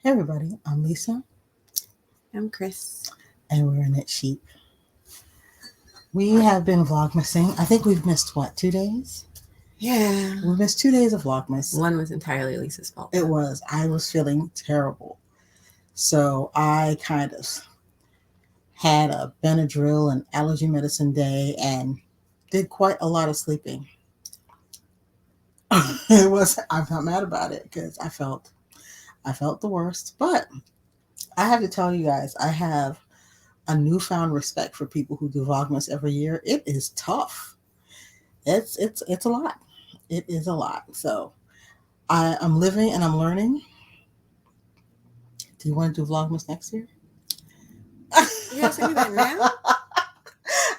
Hey everybody, I'm Lisa, I'm Cryss. and we're Knit Sheep. We have been Vlogmasing. I think we've missed, 2 days? Yeah. We missed 2 days of Vlogmas. One was entirely Lisa's fault. It was. I was feeling terrible. So I kind of had a Benadryl and allergy medicine day and did quite a lot of sleeping. I'm not mad about it because I felt the worst. But I have to tell you guys, I have a newfound respect for people who do Vlogmas every year. It is tough. It's a lot. It is a lot. So I'm living and I'm learning. Do you want to do Vlogmas next year? You asking me that now?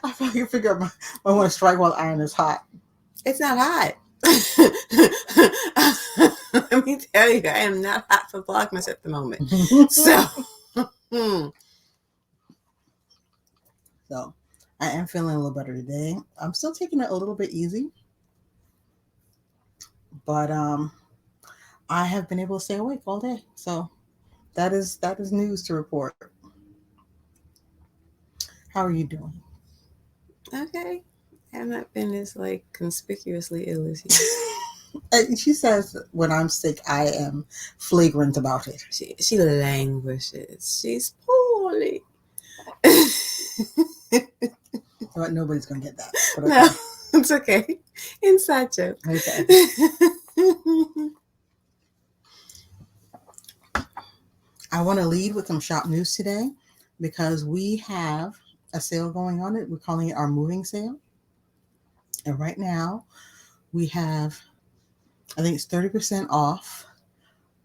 I fucking figure I want to strike while the iron is hot. It's not hot. Let me tell you, I am not hot for Vlogmas at the moment. So I am feeling a little better today. I'm still taking it a little bit easy, but I have been able to stay awake all day. So that is news to report. How are you doing? okay. I have not been as conspicuously ill as you. She says when I'm sick, I am flagrant about it. She languishes. She's poorly. But nobody's gonna get that. But okay. No, it's okay. Inside joke. Okay. I want to lead with some shop news today because we have a sale going on. We're calling it our moving sale. And right now we have, I think it's 30% off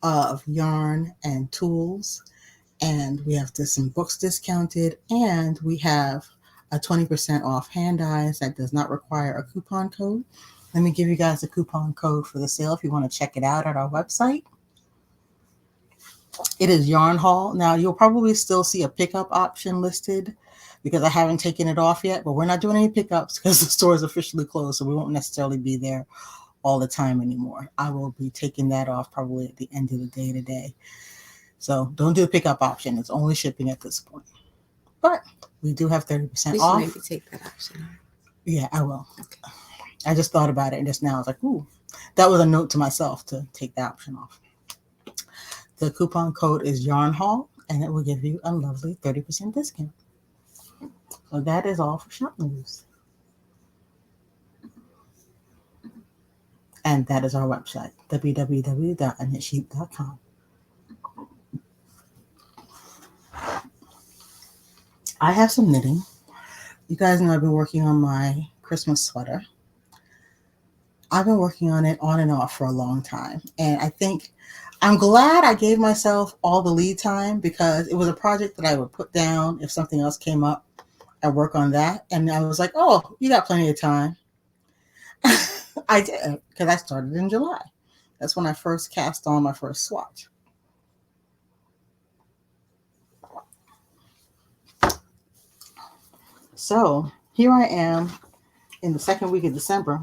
of yarn and tools. And we have some books discounted. And we have a 20% off hand dyes that does not require a coupon code. Let me give you guys a coupon code for the sale if you want to check it out at our website. It is Yarn Haul. Now, you'll probably still see a pickup option listed because I haven't taken it off yet, but we're not doing any pickups because the store is officially closed, so we won't necessarily be there all the time anymore. I will be taking that off probably at the end of the day today. So don't do a pickup option. It's only shipping at this point. But we do have 30% off. Maybe take that option off. Yeah, I will. Okay. I just thought about it and just now I was like, ooh, that was a note to myself to take the option off. The coupon code is Yarn Haul, and it will give you a lovely 30% discount. So that is all for shop news. And that is our website, www.knitsheep.com. I have some knitting. You guys know I've been working on my Christmas sweater. I've been working on it on and off for a long time. And I think I'm glad I gave myself all the lead time because it was a project that I would put down if something else came up and work on that. And I was like, oh, you got plenty of time. I did because I started in July. That's when I first cast on my first swatch. So here I am in the second week of December,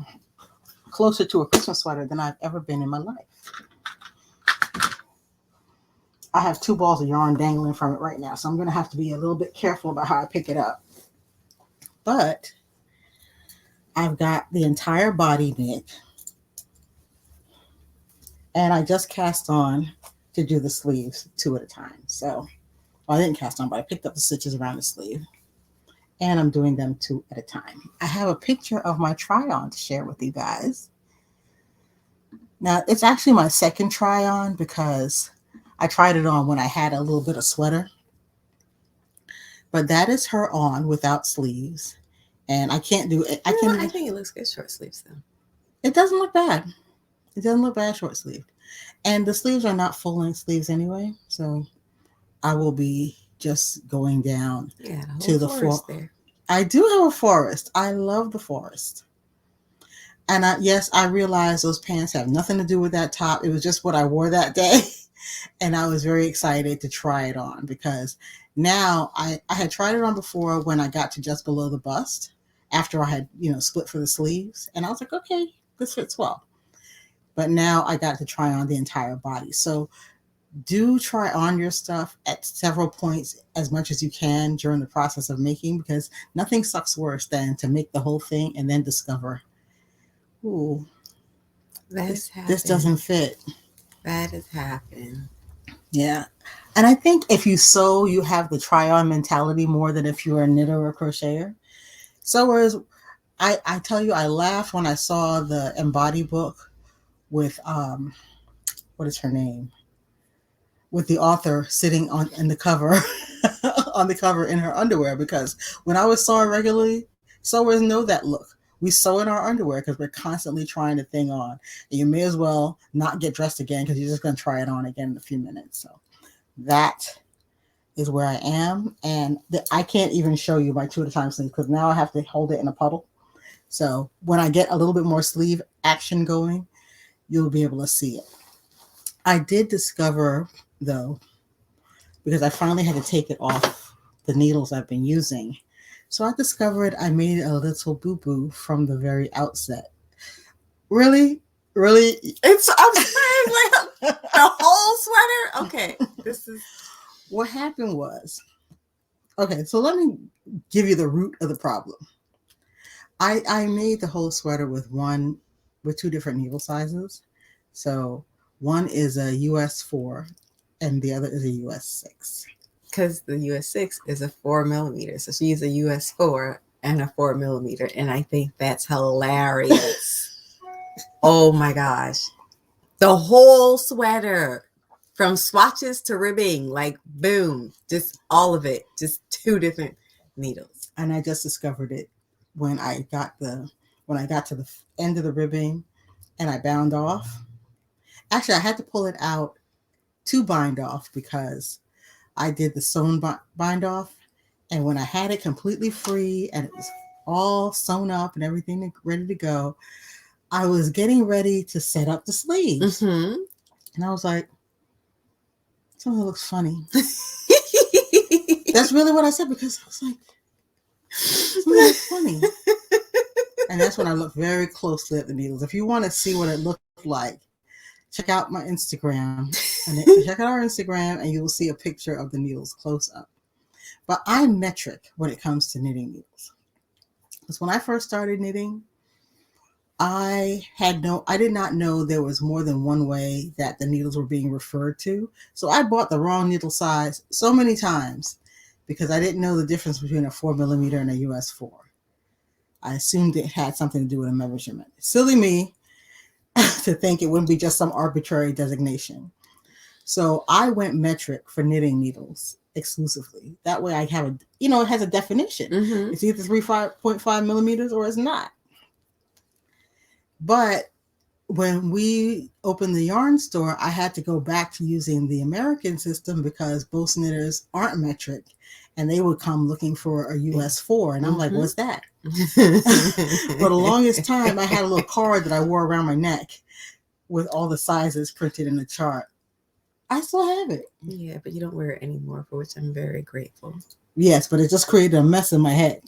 closer to a Christmas sweater than I've ever been in my life. I have 2 balls of yarn dangling from it right now, so I'm going to have to be a little bit careful about how I pick it up. But I've got the entire body knit, and I just cast on to do the sleeves 2 at a time. So, well, I didn't cast on, but I picked up the stitches around the sleeve, and I'm doing them 2 at a time. I have a picture of my try-on to share with you guys. Now, it's actually my second try-on because I tried it on when I had a little bit of sweater. But that is her on without sleeves. And I can't do it. I think it looks good short sleeves though. It doesn't look bad. It doesn't look bad short sleeved. And the sleeves are not full length sleeves anyway. So I will be just going down to the forest there. I do have a forest. I love the forest. And yes, I realize those pants have nothing to do with that top. It was just what I wore that day. And I was very excited to try it on because now I had tried it on before when I got to just below the bust after I had, split for the sleeves. And I was like, okay, this fits well. But now I got to try on the entire body. So do try on your stuff at several points as much as you can during the process of making, because nothing sucks worse than to make the whole thing and then discover, ooh, this doesn't fit. That has happened. Yeah. And I think if you sew, you have the try on mentality more than if you're a knitter or a crocheter. So whereas I tell you, I laughed when I saw the Embody book with what is her name? With the author sitting on in the cover on the cover in her underwear, because when I was sewing regularly, sewers know that look. We sew in our underwear because we're constantly trying the thing on. And you may as well not get dressed again because you're just going to try it on again in a few minutes. So that is where I am. And I can't even show you my 2 at a time sleeve because now I have to hold it in a puddle. So when I get a little bit more sleeve action going, you'll be able to see it. I did discover, though, because I finally had to take it off the needles I've been using. So I discovered I made a little boo-boo from the very outset. Really? Really? I'm saying like the whole sweater? Okay. This is what happened was, okay, so let me give you the root of the problem. I made the whole sweater with 2 different needle sizes. So one is a US 4 and the other is a US 6. Because the US 6 is a 4mm. So she used a US 4 and a 4mm. And I think that's hilarious. Oh my gosh. The whole sweater, from swatches to ribbing, like boom, just all of it, just 2 different needles. And I just discovered it when I got to the end of the ribbing and I bound off. Actually, I had to pull it out to bind off because I did the sewn bind off, and when I had it completely free and it was all sewn up and everything ready to go, I was getting ready to set up the sleeves. Mm-hmm. And I was like, something looks funny. That's really what I said, because I was like, something looks funny. And that's when I looked very closely at the needles. If you want to see what it looked like, check out my Instagram. And check out our Instagram and you will see a picture of the needles close up. But I'm metric when it comes to knitting needles. Because when I first started knitting, I did not know there was more than one way that the needles were being referred to. So I bought the wrong needle size so many times because I didn't know the difference between a 4mm and a US 4. I assumed it had something to do with a measurement. Silly me to think it wouldn't be just some arbitrary designation. So I went metric for knitting needles exclusively. That way I have it has a definition. Mm-hmm. It's either 3.5 millimeters or it's not. But when we opened the yarn store, I had to go back to using the American system because most knitters aren't metric and they would come looking for a US 4. And I'm like, what's that? For the longest time, I had a little card that I wore around my neck with all the sizes printed in the chart. I still have it. Yeah, but you don't wear it anymore, for which I'm very grateful. Yes, but it just created a mess in my head.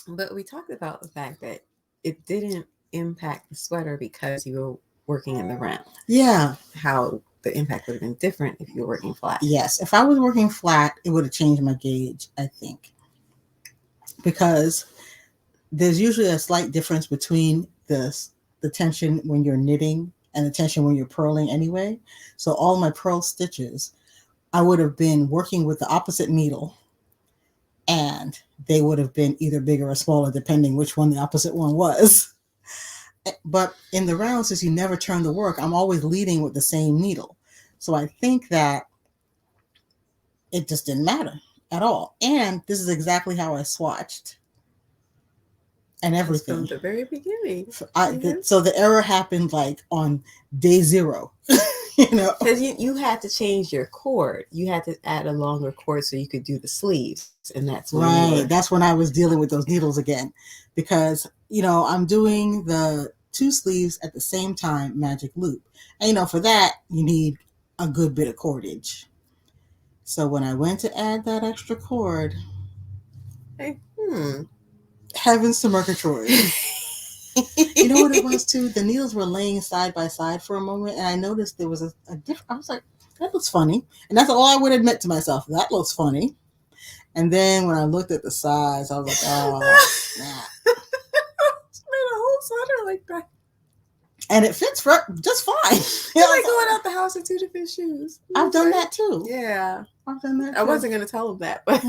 But we talked about the fact that it didn't impact the sweater because you were working in the round. Yeah. How the impact would have been different if you were working flat. Yes. If I was working flat, it would have changed my gauge, I think. Because there's usually a slight difference between the tension when you're knitting and the tension when you're purling anyway. So all my purl stitches, I would have been working with the opposite needle, and they would have been either bigger or smaller depending which one the opposite one was. But in the round, since you never turn the work, I'm always leading with the same needle. So I think that it just didn't matter at all. And this is exactly how I swatched and everything. From the very beginning. So the error happened like on day 0. Because you had to change your cord. You had to add a longer cord so you could do the sleeves. And that's when that's when I was dealing with those needles again. Because, I'm doing the 2 sleeves at the same time, magic loop. And, for that, you need a good bit of cordage. So when I went to add that extra cord, heavens to Murgatroyd. You know what it was too? The needles were laying side by side for a moment, and I noticed there was a different. I was like, "That looks funny," and that's all I would admit to myself. That looks funny. And then when I looked at the size, I was like, "Oh, snap!" It's made a whole sweater like that, and it fits just fine. It's like going out the house in 2 different shoes. I've done that too. Yeah, I've done that. Too. I wasn't gonna tell him that, but.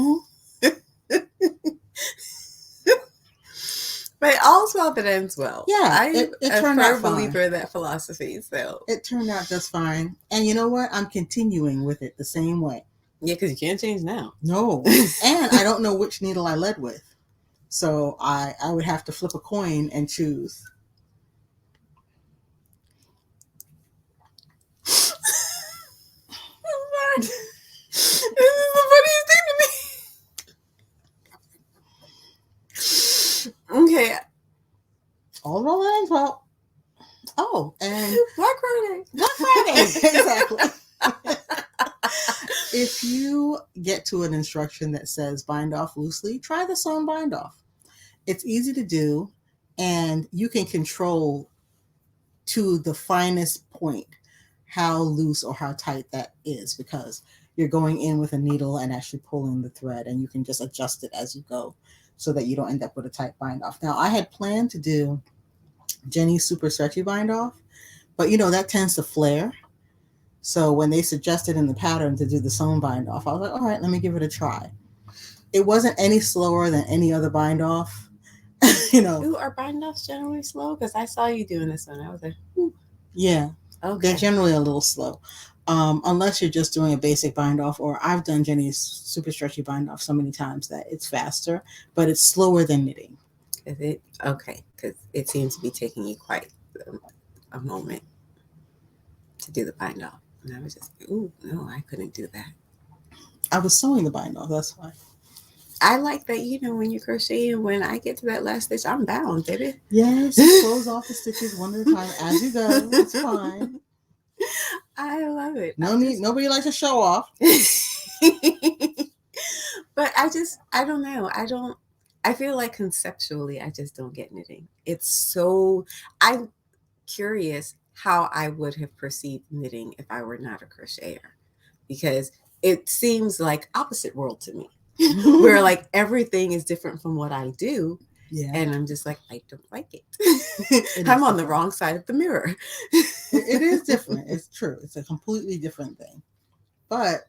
But all's well that ends well. Yeah, I'm it a turned out firm believer in that philosophy. So it turned out just fine. And you know what? I'm continuing with it the same way. Yeah, because you can't change now. No, and I don't know which needle I led with, so I would have to flip a coin and choose. This is the funniest thing to me. Okay. All rolling well. Oh, and Black Friday. Black Friday. Exactly. If you get to an instruction that says bind off loosely, try the sewn bind off. It's easy to do, and you can control to the finest point how loose or how tight that is, because you're going in with a needle and actually pulling the thread, and you can just adjust it as you go so that you don't end up with a tight bind off. Now, I had planned to do Jenny's super stretchy bind off, but that tends to flare. So when they suggested in the pattern to do the sewn bind off, I was like, all right, let me give it a try. It wasn't any slower than any other bind off. Ooh, are bind offs generally slow? Because I saw you doing this one. I was like, ooh. Yeah. Okay. They're generally a little slow. Unless you're just doing a basic bind off, or I've done Jenny's super stretchy bind off so many times that it's faster, but it's slower than knitting. Is it? Okay. Because it seems to be taking you quite a moment to do the bind off. And I was just, ooh, no, I couldn't do that. I was sewing the bind off, that's why. I like that, when you're crocheting, when I get to that last stitch, I'm bound, baby. Yes, close off the stitches one at a time as you go. It's fine. I love it. Nobody likes to show off. But I don't know. I feel like conceptually, I just don't get knitting. I'm curious how I would have perceived knitting if I were not a crocheter, because it seems like opposite world to me, where like everything is different from what I do. Yeah. And I'm just like, I don't like it. I'm on the wrong side of the mirror. It is different. It's true. It's a completely different thing. But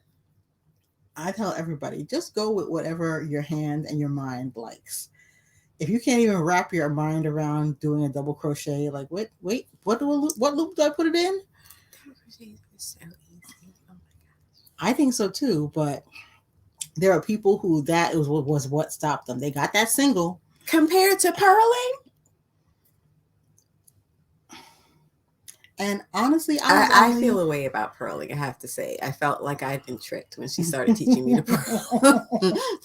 I tell everybody, just go with whatever your hand and your mind likes. If you can't even wrap your mind around doing a double crochet, like, wait, what loop do I put it in? Double crochet is so easy. Oh my gosh. I think so too, but there are people who that was what stopped them. They got that single. Compared to purling? And honestly, I feel a way about purling, I have to say. I felt like I'd been tricked when she started teaching me to purl.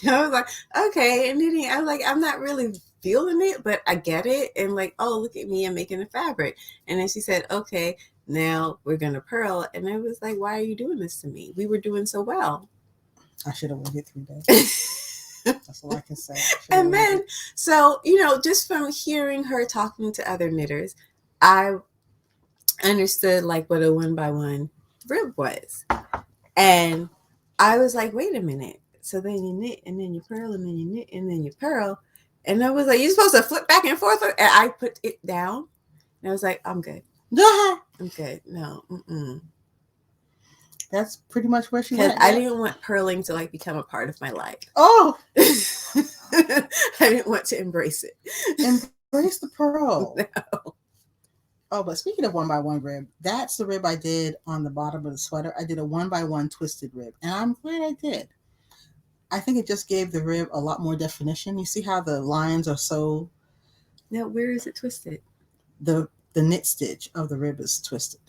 I was like, okay, and knitting, I was like, I'm not really feeling it, but I get it. And like, oh, look at me, I'm making the fabric. And then she said, okay, now we're going to purl. And I was like, why are you doing this to me? We were doing so well. I should have waited 3 days. That's all I can say. And then, so, just from hearing her talking to other knitters, I understood like what a 1x1 rib was. And I was like, wait a minute. So then you knit and then you purl and then you knit and then you purl. And I was like, you're supposed to flip back and forth. And I put it down. And I was like, I'm good. I'm good. No. That's pretty much where she went. I didn't want purling to like become a part of my life. Oh. I didn't want to embrace it. Embrace the purl. No. Oh, but speaking of 1x1 rib, that's the rib I did on the bottom of the sweater. I did a 1x1 twisted rib, and I'm glad I did. I think it just gave the rib a lot more definition. You see how the lines are so... Now, where is it twisted? The knit stitch of the rib is twisted.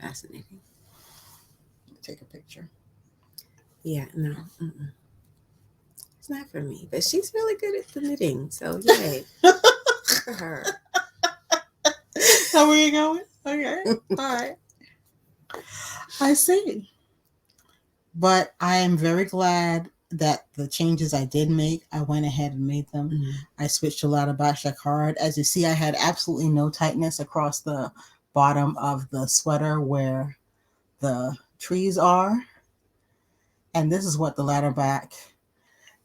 Fascinating. Take a picture. Yeah, no. It's not for me, but she's really good at the knitting, so yay. For her. How are you going? Okay. All right. I see. But I am very glad that the changes I did make, I went ahead and made them. I switched to ladder back jacquard. As you see, I had absolutely no tightness across the bottom of the sweater where the trees are. And this is what the ladder back,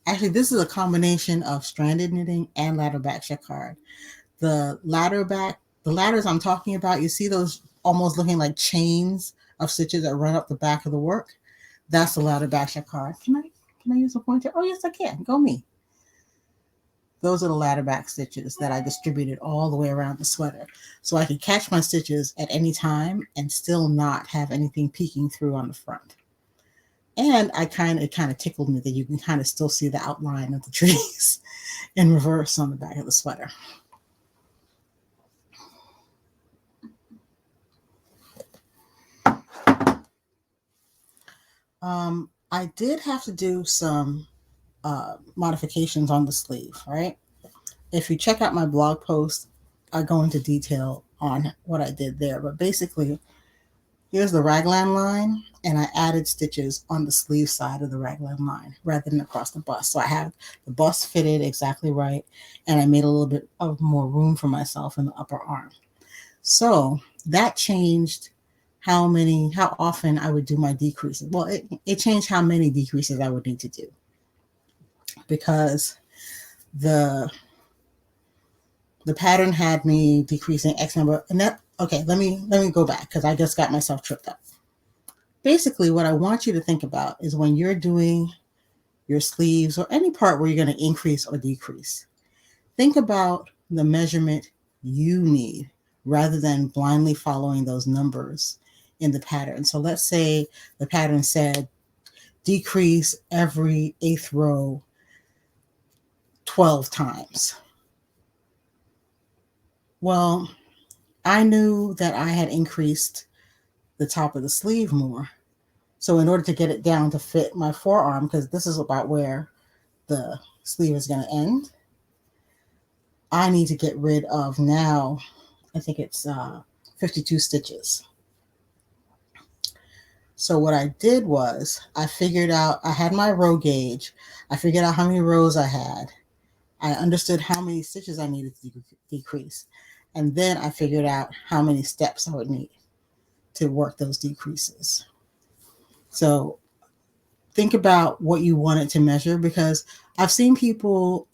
actually this is a combination of stranded knitting and ladder back jacquard. The ladders I'm talking about, you see those almost looking like chains of stitches that run up the back of the work? That's the ladder back jacquard. Can I use a pointer? Oh yes, I can. Go me. Those are the ladder back stitches that I distributed all the way around the sweater. So I could catch my stitches at any time and still not have anything peeking through on the front. And it kind of tickled me that you can kind of still see the outline of the trees in reverse on the back of the sweater. I did have to do some modifications on the sleeve, right? If you check out my blog post, I go into detail on what I did there. But basically, here's the raglan line, and I added stitches on the sleeve side of the raglan line rather than across the bust. So I have the bust fitted exactly right, and I made a little bit of more room for myself in the upper arm. So that changed how often I would do my decreases. Well, it changed how many decreases I would need to do, because the pattern had me decreasing X number. And that, okay, let me go back because I just got myself tripped up. Basically, what I want you to think about is when you're doing your sleeves or any part where you're going to increase or decrease, think about the measurement you need rather than blindly following those numbers in the pattern. So let's say the pattern said decrease every 8th row 12 times. Well, I knew that I had increased the top of the sleeve more. So in order to get it down to fit my forearm, because this is about where the sleeve is going to end, I need to get rid of now, I think it's 52 stitches. So what I did was I figured out, I had my row gauge. I figured out how many rows I had. I understood how many stitches I needed to decrease. And then I figured out how many steps I would need to work those decreases. So think about what you wanted to measure, because I've seen people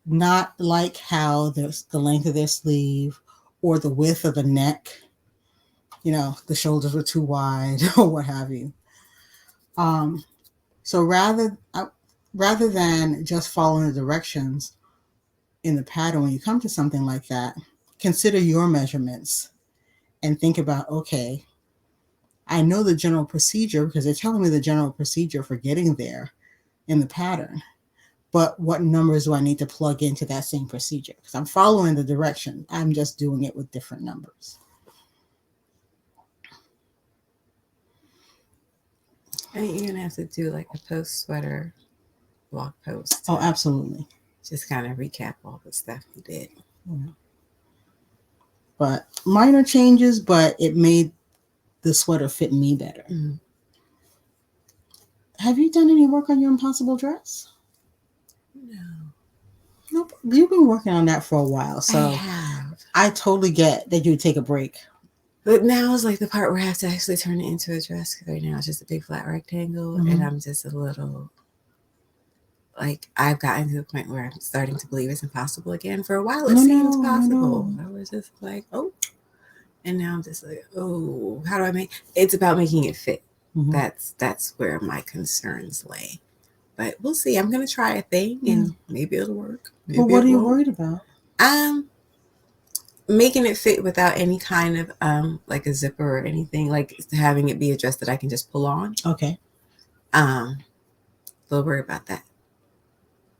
not like how the length of their sleeve or the width of the neck, the shoulders were too wide or what have you. So rather than just following the directions in the pattern, when you come to something like that, consider your measurements and think about, okay, I know the general procedure because they're telling me the general procedure for getting there in the pattern, but what numbers do I need to plug into that same procedure? Because I'm following the direction. I'm just doing it with different numbers. I think you're going to have to do like a post sweater blog post. Oh, absolutely. Just kind of recap all the stuff you did. Yeah. But minor changes, but it made the sweater fit me better. Mm-hmm. Have you done any work on your impossible dress? No. Nope. You've been working on that for a while, so I have. I totally get that you would take a break. But now is like the part where I have to actually turn it into a dress, because right now it's just a big flat rectangle, mm-hmm. and I'm just a little, like, I've gotten to the point where I'm starting to believe it's impossible again. For a while it seemed possible. I was just like, oh. And now I'm just like, oh, how do I make it's about making it fit. Mm-hmm. That's where my concerns lay. But we'll see. I'm gonna try a thing and maybe it'll work. Maybe what are you worried about? Making it fit without any kind of like a zipper or anything, like having it be a dress that I can just pull on. Okay. A little worried about that.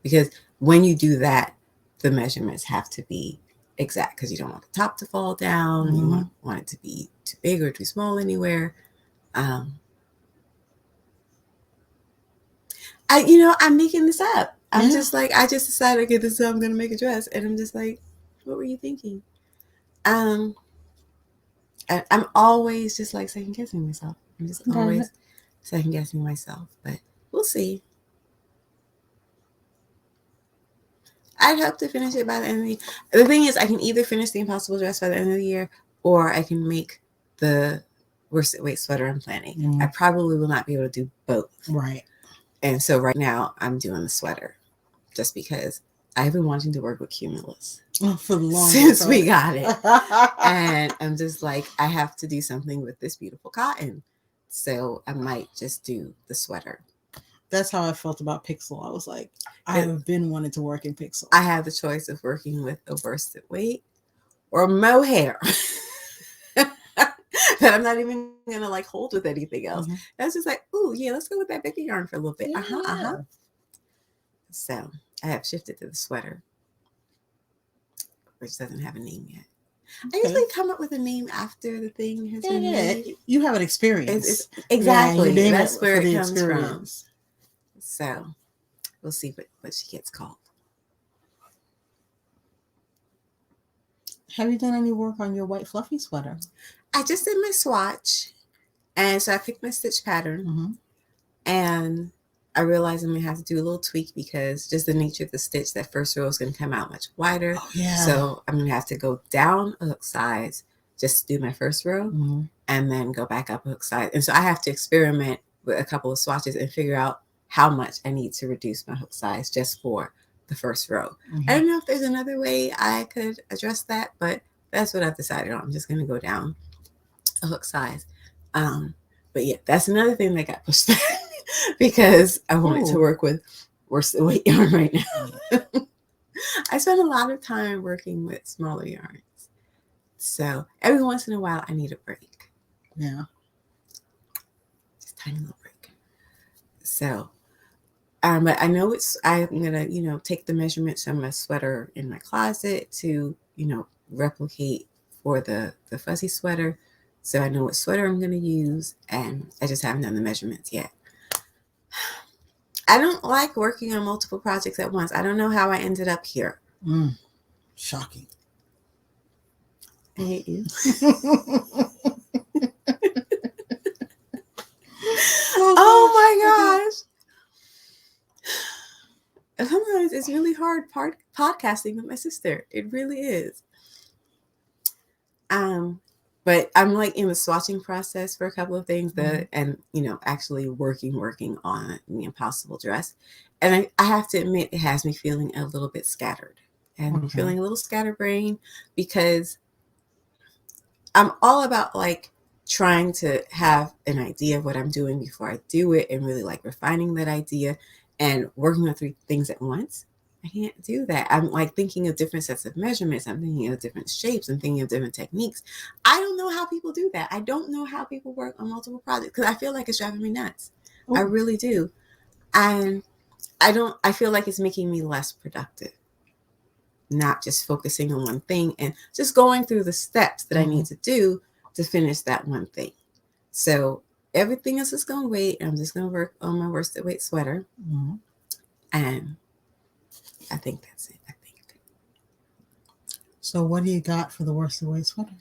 Because when you do that, the measurements have to be exact, because you don't want the top to fall down. Mm-hmm. You want it to be too big or too small anywhere. I'm making this up. I'm just like, I just decided, okay, this is how I'm going to make a dress. And I'm just like, what were you thinking? I'm always just like second guessing myself. I'm just always second guessing myself, but we'll see. I'd hope to finish it by the end of the year. The thing is, I can either finish the Impossible dress by the end of the year, or I can make the worsted weight sweater I'm planning. Mm-hmm. I probably will not be able to do both. Right. And so right now I'm doing the sweater just because I've been wanting to work with Cumulus for the longest since we got it. And I'm just like, I have to do something with this beautiful cotton. So I might just do the sweater. That's how I felt about Pixel. I was like, I have been wanting to work in Pixel. I have the choice of working with a worsted weight or mohair. That I'm not even gonna like hold with anything else. Mm-hmm. That's just like, ooh, yeah, let's go with that bigger yarn for a little bit. Yeah. So I have shifted to the sweater, which doesn't have a name yet. Okay. I usually come up with a name after the thing has been made. You have an experience. It's exactly. Yeah, that's where it comes from. So we'll see what she gets called. Have you done any work on your white fluffy sweater? I just did my swatch, and so I picked my stitch pattern, mm-hmm. and I realized I'm going to have to do a little tweak because just the nature of the stitch, that first row is going to come out much wider. Oh, yeah. So I'm going to have to go down a hook size just to do my first row, mm-hmm. and then go back up a hook size. And so I have to experiment with a couple of swatches and figure out how much I need to reduce my hook size just for the first row. Mm-hmm. I don't know if there's another way I could address that, but that's what I've decided on. I'm just going to go down a hook size. But yeah, that's another thing that got pushed back because I wanted to work with worsted weight yarn right now. I spend a lot of time working with smaller yarns. So every once in a while I need a break. Yeah. Just a tiny little break. So but I know I'm gonna, take the measurements from my sweater in my closet to, replicate for the fuzzy sweater. So I know what sweater I'm going to use, and I just haven't done the measurements yet. I don't like working on multiple projects at once. I don't know how I ended up here. Shocking. I hate you. Oh my gosh. Sometimes it's really hard podcasting with my sister. It really is. But I'm like in the swatching process for a couple of things and actually working on the Impossible dress. And I have to admit, it has me feeling a little bit scattered and feeling a little scatterbrained because I'm all about like trying to have an idea of what I'm doing before I do it and really like refining that idea and working on 3 things at once. I can't do that. I'm like thinking of different sets of measurements. I'm thinking of different shapes. I'm thinking of different techniques. I don't know how people do that. I don't know how people work on multiple projects because I feel like it's driving me nuts. Ooh. I really do. And I feel like it's making me less productive. Not just focusing on one thing and just going through the steps that I need to do to finish that one thing. So everything else is going to wait. I'm just going to work on my worsted weight sweater. Mm-hmm. And I think that's it. So what do you got for the worsted weight sweater?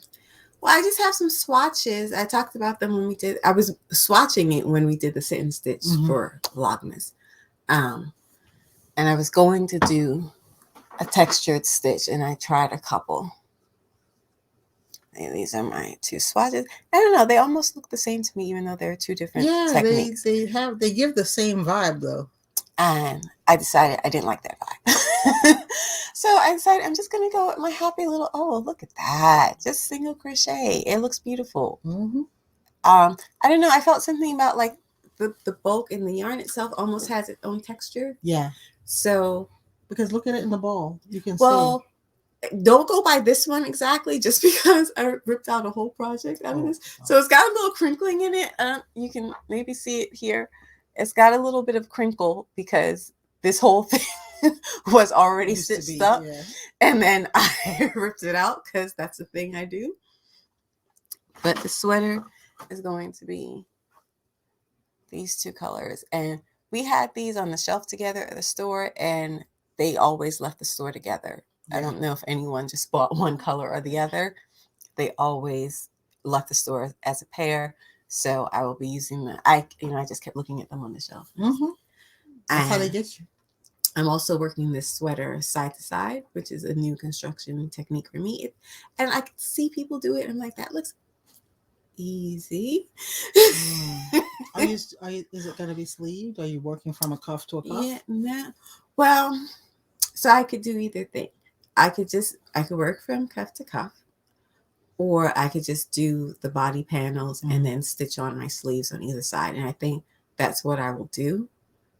Well, I just have some swatches. I talked about them I was swatching it when we did the sit and stitch for Vlogmas. And I was going to do a textured stitch and I tried a couple. And these are my 2 swatches. I don't know. They almost look the same to me, even though they're 2 different techniques. They give the same vibe though. And I decided I didn't like that vibe. So I decided I'm just going to go with my happy little, oh, look at that. Just single crochet. It looks beautiful. Mm-hmm. I don't know. I felt something about like the bulk in the yarn itself almost has its own texture. Yeah. So. Because look at it in the ball. You can see. Don't go by this one exactly just because I ripped out a whole project out of this. So it's got a little crinkling in it. You can maybe see it here. It's got a little bit of crinkle because this whole thing was already stitched up. Yeah. And then I ripped it out because that's the thing I do. But the sweater is going to be these 2 colors. And we had these on the shelf together at the store, and they always left the store together. I don't know if anyone just bought one color or the other. They always left the store as a pair. So I will be using I just kept looking at them on the shelf. Mm-hmm. That's how they get you. I'm also working this sweater side to side, which is a new construction technique for me. And I can see people do it. And I'm like, that looks easy. Is it going to be sleeved? Are you working from a cuff to a cuff? Yeah, no. Well, so I could do either thing. I could work from cuff to cuff, or I could just do the body panels and then stitch on my sleeves on either side. And I think that's what I will do,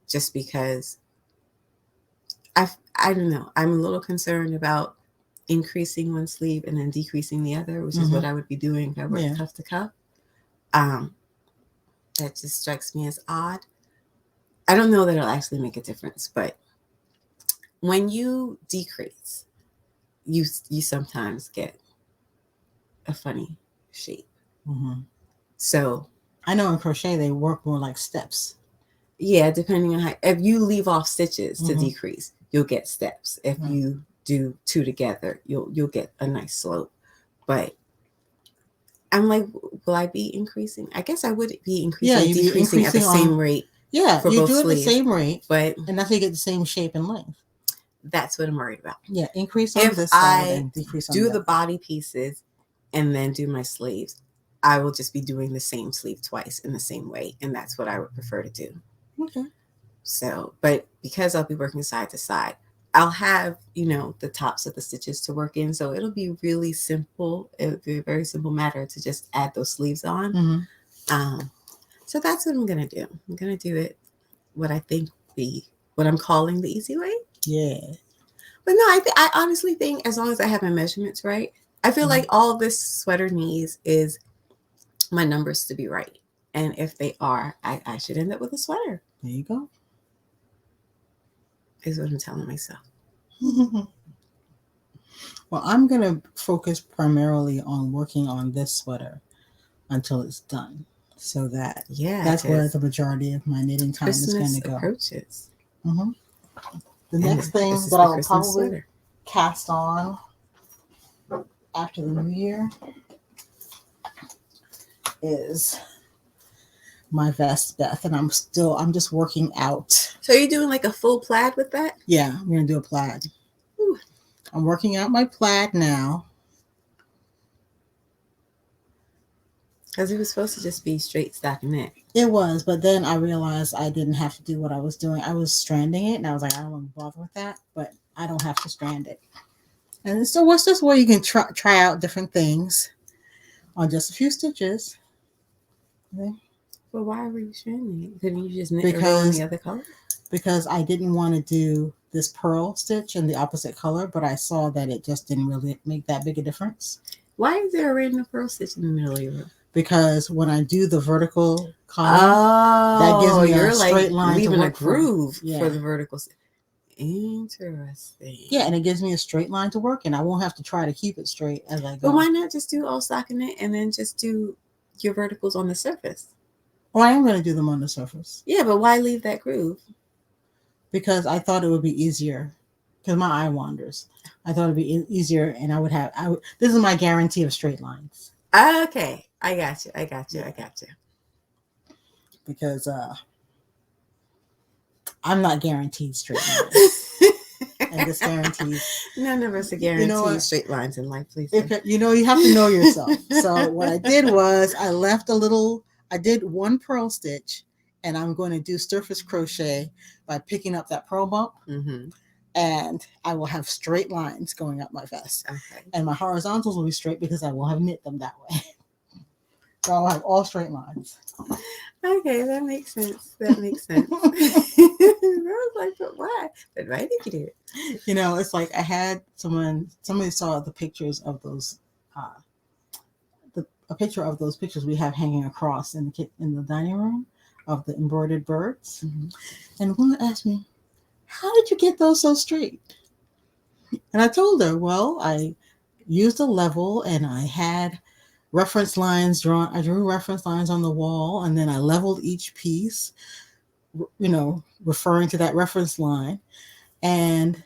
just because I don't know. I'm a little concerned about increasing one sleeve and then decreasing the other, which is what I would be doing if I worked cuff to cuff. That just strikes me as odd. I don't know that it'll actually make a difference, but when you decrease, you sometimes get a funny shape. So I know in crochet they work more like steps. Yeah, depending on how. If you leave off stitches to decrease, you'll get steps. If you do two together, you'll get a nice slope. But I'm like, will I be increasing? I guess I would be increasing, decreasing at the same rate. Yeah, for you both do it sleeves, the same rate, but and that's how you get the same shape and length. That's what I'm worried about. Yeah, increase on this side and decrease on the other. Do the body pieces and then do my sleeves, I will just be doing the same sleeve twice in the same way, and that's what I would prefer to do. Okay. So, but because I'll be working side to side, I'll have, the tops of the stitches to work in. So it'll be really simple. It'll be a very simple matter to just add those sleeves on. So that's what I'm going to do. I'm going to do it what I'm calling the easy way. Yeah. But no, I honestly think as long as I have my measurements right, I feel like all this sweater needs is my numbers to be right. And if they are, I should end up with a sweater. There you go. Is what I'm telling myself. Well, I'm going to focus primarily on working on this sweater until it's done. So that's where the majority of my knitting time is going to go. Approaches. The next thing that I will probably cast on after the new year is my vest, Beth, and I'm just working out. So you're doing like a full plaid with that? Yeah, I'm going to do a plaid. Ooh. I'm working out my plaid now. Because it was supposed to just be straight stockinette. It was, but then I realized I didn't have to do what I was doing. I was stranding it, and I was like, I don't want to bother with that, but I don't have to strand it. And so what's this where you can try out different things on just a few stitches. Okay. Well, why were you stranding it? Couldn't you just knit it on the other color? Because I didn't want to do this pearl stitch in the opposite color, but I saw that it just didn't really make that big a difference. Why is there a random pearl stitch in the middle of your row? Because when I do the vertical column, that gives me a straight line leaving to work a groove for the vertical. Interesting. Yeah, and it gives me a straight line to work in. I won't have to try to keep it straight as I go. But why not just do all stockinette and then just do your verticals on the surface? Well, I am going to do them on the surface. Yeah, but why leave that groove? Because I thought it would be easier. Because my eye wanders. I thought it'd be easier, and this is my guarantee of straight lines. Okay, I got you. Because I'm not guaranteed straight lines. And this guarantees. None of us are guaranteed straight lines in life, please. You have to know yourself. So what I did was I did one purl stitch, and I'm going to do surface crochet by picking up that purl bump. And I will have straight lines going up my vest. Okay. And my horizontals will be straight because I will have knit them that way. So I'll have all straight lines. Okay, that makes sense. I was like, but why? But why did you do it? It's like I had somebody saw the pictures of those, a picture of those pictures we have hanging across in the dining room of the embroidered birds. And one asked me, how did you get those so straight? And I told her, well, I used a level and I had reference lines drawn. I drew reference lines on the wall, and then I leveled each piece, referring to that reference line. And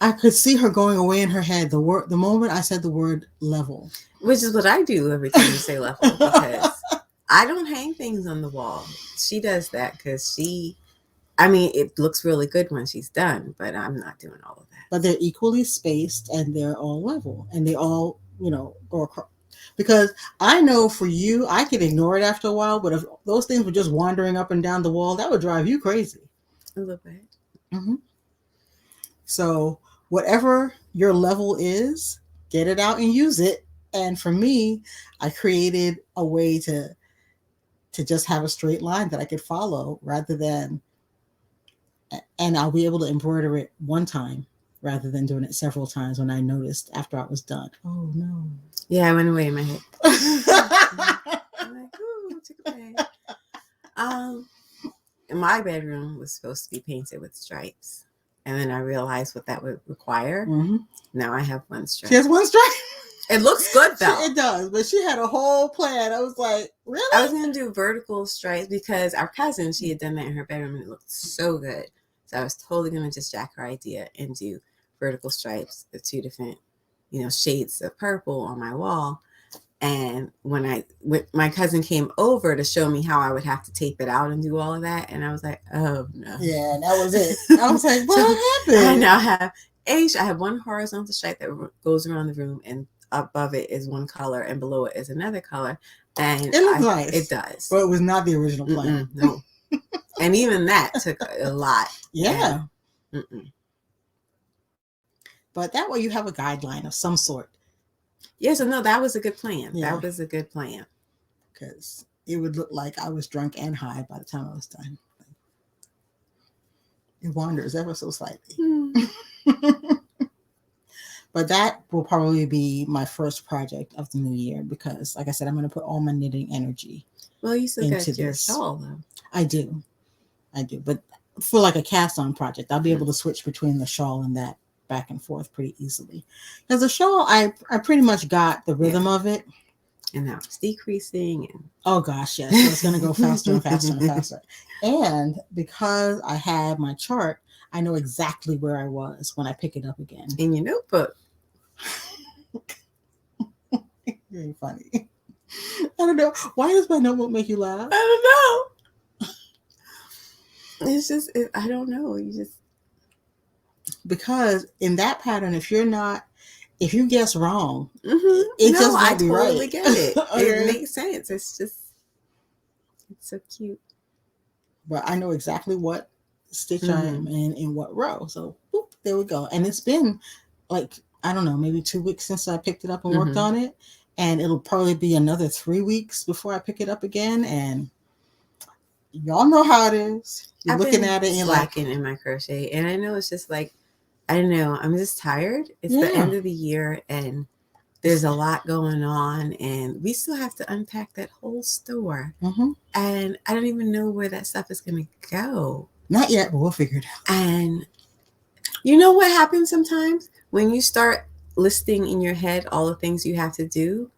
I could see her going away in her head the moment I said the word level. Which is what I do every time you say level, because I don't hang things on the wall. She does that because I mean, it looks really good when she's done, but I'm not doing all of that. But they're equally spaced and they're all level and they all, go across. Because I know for you, I can ignore it after a while, but if those things were just wandering up and down the wall, that would drive you crazy. A little bit. Mm-hmm. So whatever your level is, get it out and use it. And for me, I created a way to just have a straight line that I could follow rather than, and I'll be able to embroider it one time rather than doing it several times when I noticed after I was done. Oh no. Yeah, I went away in my head. I'm like, ooh, took away. My bedroom was supposed to be painted with stripes. And then I realized what that would require. Mm-hmm. Now I have one stripe. She has one stripe? It looks good though. It does, but she had a whole plan. I was like, really? I was going to do vertical stripes because our cousin, she had done that in her bedroom and it looked so good. So I was totally going to just jack her idea and do vertical stripes, the 2 different, shades of purple on my wall. And when my cousin came over to show me how I would have to tape it out and do all of that, and I was like, oh no. Yeah, that was it. I was like, what happened? I now have I have one horizontal stripe that goes around the room, and above it is one color, and below it is another color. And it looks nice. It does. But it was not the original plan. No. And even that took a lot. Yeah. But that way you have a guideline of some sort. Yeah, so no, that was a good plan. Yeah. That was a good plan. Because it would look like I was drunk and high by the time I was done. It wanders ever so slightly. But that will probably be my first project of the new year because, like I said, I'm going to put all my knitting energy. Well, you still got your shawl, though. I do. But for like a cast-on project, I'll be able to switch between the shawl and that back and forth pretty easily. Because the shawl, I pretty much got the rhythm of it. And now it's decreasing. Oh gosh, yes. So it's going to go faster and faster and faster. And because I had my chart, I know exactly where I was when I pick it up again. In your notebook. Very funny. I don't know. Why does my notebook make you laugh? I don't know. It's just, I don't know. Because in that pattern, if you guess wrong, it just won't be right. I totally get it. Okay. It makes sense. It's so cute. But I know exactly what stitch I am in what row. So boop, there we go. And it's been like, I don't know, maybe 2 weeks since I picked it up and worked on it. And it'll probably be another 3 weeks before I pick it up again. And y'all know how it is. You're looking at it and you're slacking in my crochet. And I know it's just like, I don't know, I'm just tired. It's the end of the year and there's a lot going on. And we still have to unpack that whole store. And I don't even know where that stuff is going to go. Not yet, but we'll figure it out. And you know what happens sometimes? When you start listing in your head all the things you have to do,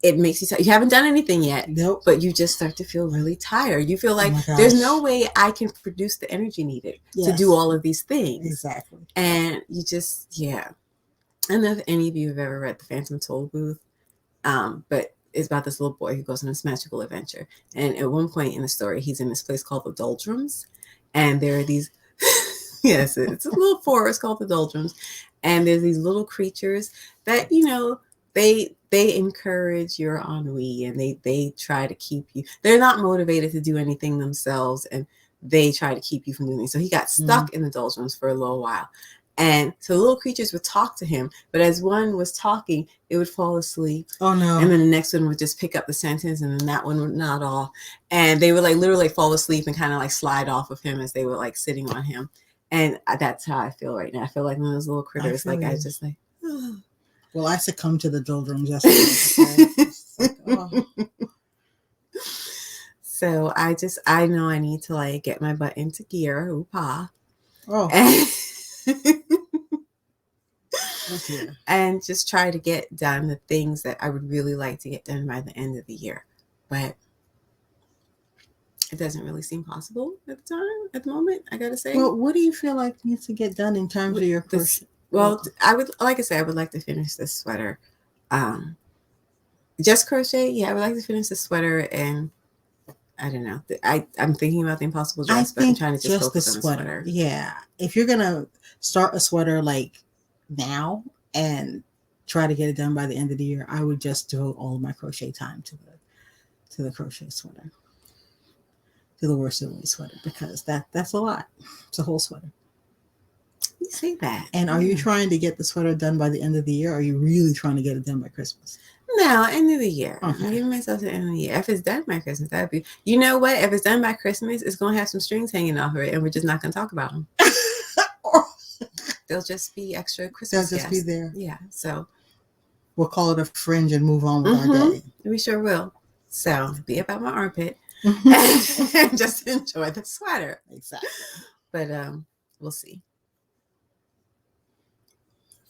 it makes you tired. You haven't done anything yet, but you just start to feel really tired. You feel like there's no way I can produce the energy needed to do all of these things. Exactly. And you just, I don't know if any of you have ever read The Phantom Toll Booth, but it's about this little boy who goes on this magical adventure. And at one point in the story, he's in this place called the Doldrums. And there are these... Yes, it's a little forest called the Doldrums. And there's these little creatures that, they encourage your ennui and they try to keep you. They're not motivated to do anything themselves and they try to keep you from doing it. So he got stuck in the Doldrums for a little while. And so the little creatures would talk to him. But as one was talking, it would fall asleep. Oh, no. And then the next one would just pick up the sentence and then that one would nod off. And they would literally fall asleep and kind of slide off of him as they were sitting on him. And that's how I feel right now. I feel like one of those little critters. I just oh. Well, I succumbed to the Doldrums yesterday. So I know I need to get my butt into gear. Oopah. Oh. And just try to get done the things that I would really like to get done by the end of the year. But it doesn't really seem possible at the moment, I gotta say. Well, what do you feel like needs to get done in terms of your crochet? Well, I would like to finish this sweater. Just crochet, I would like to finish the sweater and I don't know. I'm thinking about the impossible dress, but I'm trying to just focus on the sweater. Yeah. If you're going to start a sweater like now and try to get it done by the end of the year, I would just devote all of my crochet time to the crochet sweater, to the worsted weight sweater, because that's a lot. It's a whole sweater. You say that. And are you trying to get the sweater done by the end of the year? Or are you really trying to get it done by Christmas? No, end of the year. Okay. I'm giving myself the end of the year. If it's done by Christmas, that'd be. You know what? If it's done by Christmas, it's gonna have some strings hanging off of it, and we're just not gonna talk about them. They'll just be extra Christmas. They'll just be there. Yeah. So we'll call it a fringe and move on with our day. We sure will. So be about my armpit and just enjoy the sweater. Exactly. But we'll see.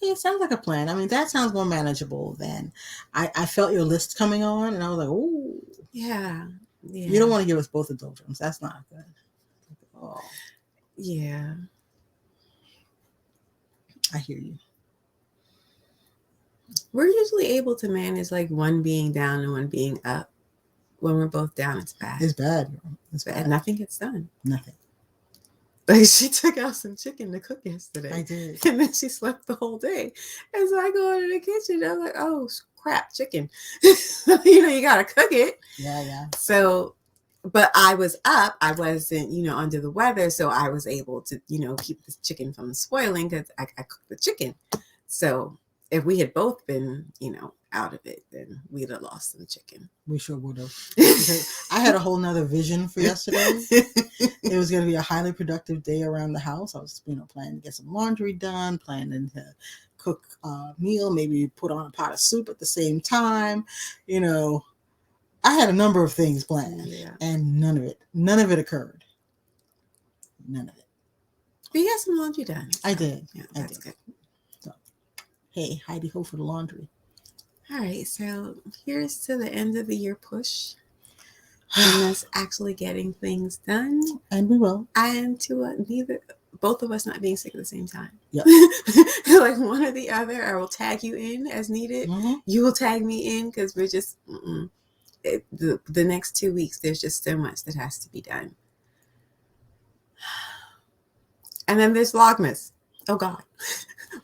It sounds like a plan. I mean, that sounds more manageable than I felt your list coming on, and I was like, "Ooh, yeah." You don't want to give us both the doldrums. That's not good." Oh, yeah. I hear you. We're usually able to manage like one being down and one being up. When we're both down, it's bad. It's bad. It's bad. Nothing gets done. Nothing. Like she took out some chicken to cook yesterday. I did. And then she slept the whole day. And so I go into the kitchen. I'm like, oh, crap, chicken. You got to cook it. Yeah. So, but I was up. I wasn't, under the weather. So I was able to, keep the chicken from spoiling because I cooked the chicken. So if we had both been, out of it, then we'd have lost some chicken. We sure would have. I had a whole nother vision for yesterday. It was going to be a highly productive day around the house. I was, planning to get some laundry done, planning to cook a meal, maybe put on a pot of soup at the same time. I had a number of things planned, and none of it occurred. None of it. But you got some laundry done. So. I did. Yeah, that's good. So, hey, Heidi ho for the laundry. All right, so here's to the end of the year push. And us actually getting things done. And we will. And to both of us not being sick at the same time. Yep. Like one or the other. I will tag you in as needed. Mm-hmm. You will tag me in because we're just, the next 2 weeks, there's just so much that has to be done. And then there's Vlogmas. Oh, God.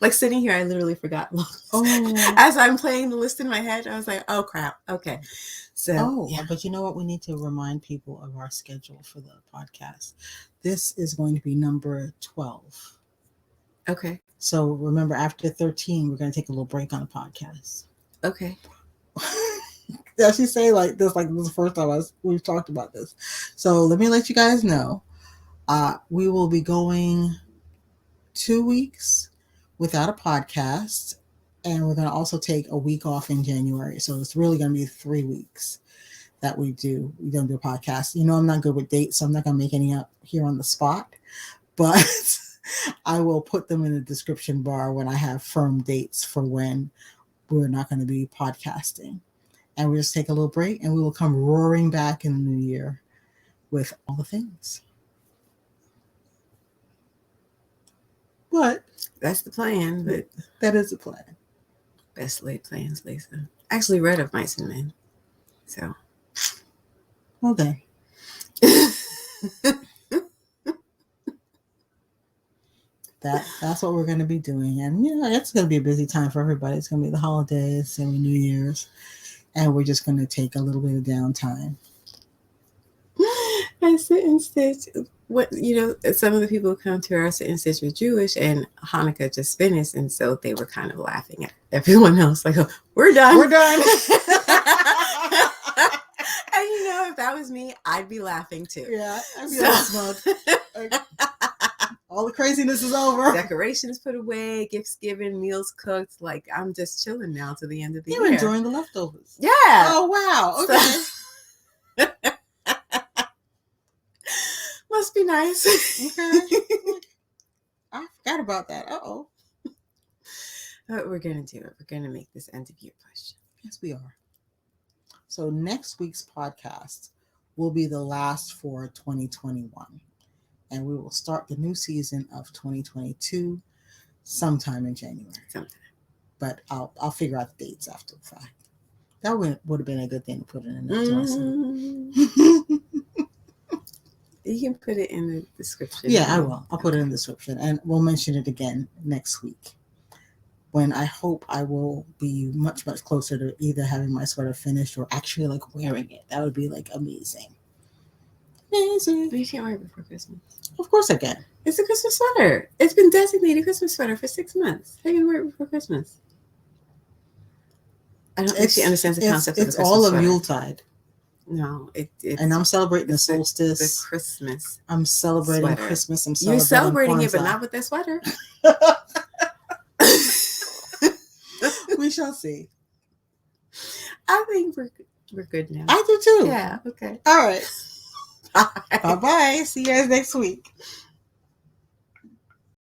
Like sitting here, I literally forgot Vlogmas. Oh. As I'm playing the list in my head, I was like, oh, crap. Okay. So, But you know what? We need to remind people of our schedule for the podcast. This is going to be number 12. Okay. So remember, after 13, we're going to take a little break on the podcast. Okay. Did she say like this? Like this is the first time we've talked about this. So let me let you guys know. We will be going 2 weeks without a podcast. And we're going to also take a week off in January. So it's really going to be 3 weeks that we don't do a podcast. I'm not good with dates, so I'm not going to make any up here on the spot. But I will put them in the description bar when I have firm dates for when we're not going to be podcasting. And we'll just take a little break, and we will come roaring back in the new year with all the things. But that's the plan. But that is the plan. Best laid plans, Lisa. I actually read of Mice and Men. So. Okay. That's what we're going to be doing. And, it's going to be a busy time for everybody. It's going to be the holidays and New Year's. And we're just going to take a little bit of downtime. I sit and stitch. Some of the people who come to our sit and stitch were Jewish, and Hanukkah just finished, and so they were kind of laughing at everyone else, like, oh, we're done. We're done. And if that was me, I'd be laughing too. Yeah, I'd be all smug. All the craziness is over. Decorations put away, gifts given, meals cooked. Like, I'm just chilling now to the end of the year. You're enjoying the leftovers. Yeah. Oh, wow. Okay. Must be nice. Okay. I forgot about that. Uh-oh. But we're going to do it. We're going to make this end of year push. Yes, we are. So next week's podcast will be the last for 2021. And we will start the new season of 2022 sometime in January. But I'll figure out the dates after the fact. That would have been a good thing to put in the notes. You can put it in the description. Yeah, I will. I'll put it in the description, and we'll mention it again next week, when I hope I will be much, much closer to either having my sweater finished or actually like wearing it. That would be like amazing. Amazing. But you can't wear it before Christmas. Of course I can. It's a Christmas sweater. It's been designated Christmas sweater for 6 months. How can you wear it before Christmas? I don't think she understands the concept of a Christmas all of sweater. Yuletide. No, it's and I'm celebrating the solstice. The Christmas. I'm celebrating sweater. Christmas. You're celebrating Kwanzaa. it, but not with that sweater. We shall see. I think we're good now. I do too. Yeah. Okay. All right. Bye bye. See you guys next week.